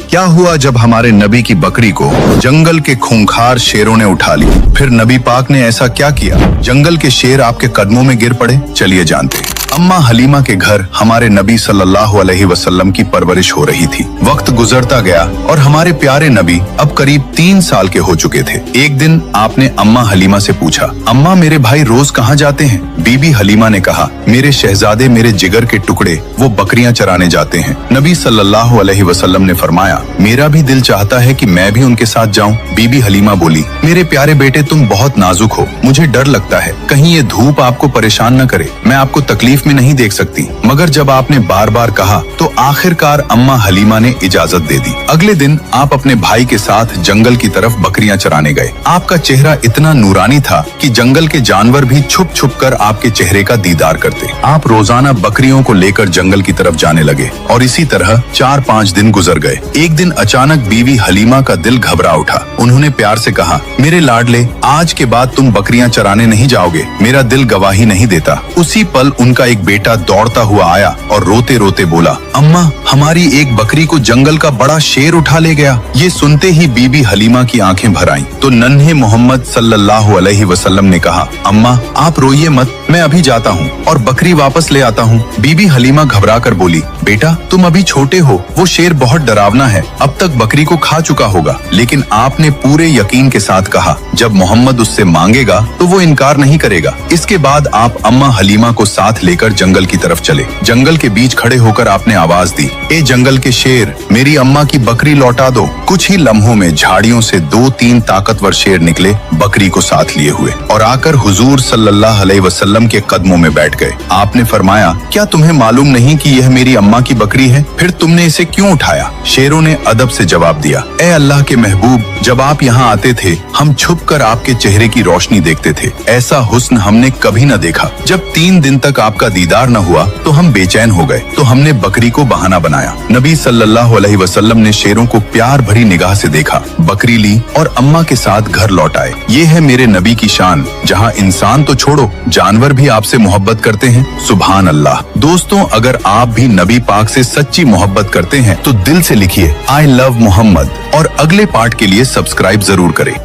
क्या हुआ जब हमारे नबी की बकरी को जंगल के खूंखार शेरों ने उठा ली? फिर नबी पाक ने ऐसा क्या किया जंगल के शेर आपके कदमों में गिर पड़े? चलिए जानते हैं। अम्मा हलीमा के घर हमारे नबी सल्लल्लाहु अलैहि वसल्लम की परवरिश हो रही थी। वक्त गुजरता गया और हमारे प्यारे नबी अब करीब 3 साल के हो चुके थे। एक दिन आपने अम्मा हलीमा से पूछा, अम्मा मेरे भाई रोज कहाँ जाते हैं? बीबी हलीमा ने कहा, मेरे शहजादे मेरे जिगर के टुकड़े वो बकरियां चराने जाते हैं। नबी सल्लल्लाहु अलैहि वसल्लम ने फरमाया, मेरा भी दिल चाहता है कि मैं भी उनके साथ जाऊं। बीबी हलीमा बोली, मेरे प्यारे बेटे तुम बहुत नाजुक हो, मुझे डर लगता है कहीं ये धूप आपको परेशान न करे, मैं आपको तकलीफ में नहीं देख सकती। मगर जब आपने बार बार कहा तो आखिरकार अम्मा हलीमा ने इजाजत दे दी। अगले दिन आप अपने भाई के साथ जंगल की तरफ बकरियां चराने गए। आपका चेहरा इतना नूरानी था कि जंगल के जानवर भी छुप छुप कर आपके चेहरे का दीदार करते। आप रोजाना बकरियों को लेकर जंगल की तरफ जाने लगे और इसी तरह 4-5 दिन गुजर गए। एक दिन अचानक बीवी हलीमा का दिल घबरा उठा। उन्होंने प्यार से कहा, मेरे लाडले, आज के बाद तुम बकरियां चराने नहीं जाओगे, मेरा दिल गवाही नहीं देता। उसी पल उनका एक बेटा दौड़ता हुआ आया और रोते रोते बोला, अम्मा हमारी एक बकरी को जंगल का बड़ा शेर उठा ले गया। ये सुनते ही बीबी हलीमा की आंखें भर आईं। तो नन्हे मोहम्मद सल्लल्लाहु अलैहि वसल्लम ने कहा, अम्मा आप रोइए मत, मैं अभी जाता हूँ और बकरी वापस ले आता हूँ। बीबी हलीमा घबरा कर बोली, बेटा तुम अभी छोटे हो, वो शेर बहुत डरावना है, अब तक बकरी को खा चुका होगा। लेकिन आपने पूरे यकीन के साथ कहा, जब मोहम्मद उससे मांगेगा तो वो इनकार नहीं करेगा। इसके बाद आप अम्मा हलीमा को साथ लेकर जंगल की तरफ चले। जंगल के बीच खड़े होकर आपने आवाज दी, ए जंगल के शेर, मेरी अम्मा की बकरी लौटा दो। कुछ ही लम्हों में झाड़ियों से 2-3 ताकतवर शेर निकले बकरी को साथ लिए हुए और आकर हुजूर सल्लल्लाहु अलैहि वसल्लम के कदमों में बैठ गए। आपने फरमाया, क्या तुम्हें मालूम नहीं कि यह मेरी अम्मा की बकरी है? फिर तुमने इसे क्यों उठाया? शेरों ने अदब से जवाब दिया, ए अल्लाह के महबूब, जब आप यहाँ आते थे हम छुप कर आपके चेहरे की रोशनी देखते थे। ऐसा हुस्न हमने कभी न देखा। जब 3 दिन तक आपका दीदार न हुआ तो हम बेचैन हो गए, तो हमने बकरी को बहाना बनाया। नबी सल्लल्लाहु अलैहि वसल्लम ने शेरों को प्यार भरी निगाह से देखा, बकरी ली और अम्मा के साथ घर लौट आए। ये है मेरे नबी की शान, जहाँ इंसान तो छोड़ो जानवर भी आपसे मोहब्बत करते हैं। सुभान अल्लाह। दोस्तों, अगर आप भी नबी पाक से सच्ची मोहब्बत करते हैं तो दिल से लिखिए, आई लव मोहम्मद और अगले पार्ट के लिए सब्सक्राइब जरूर करें।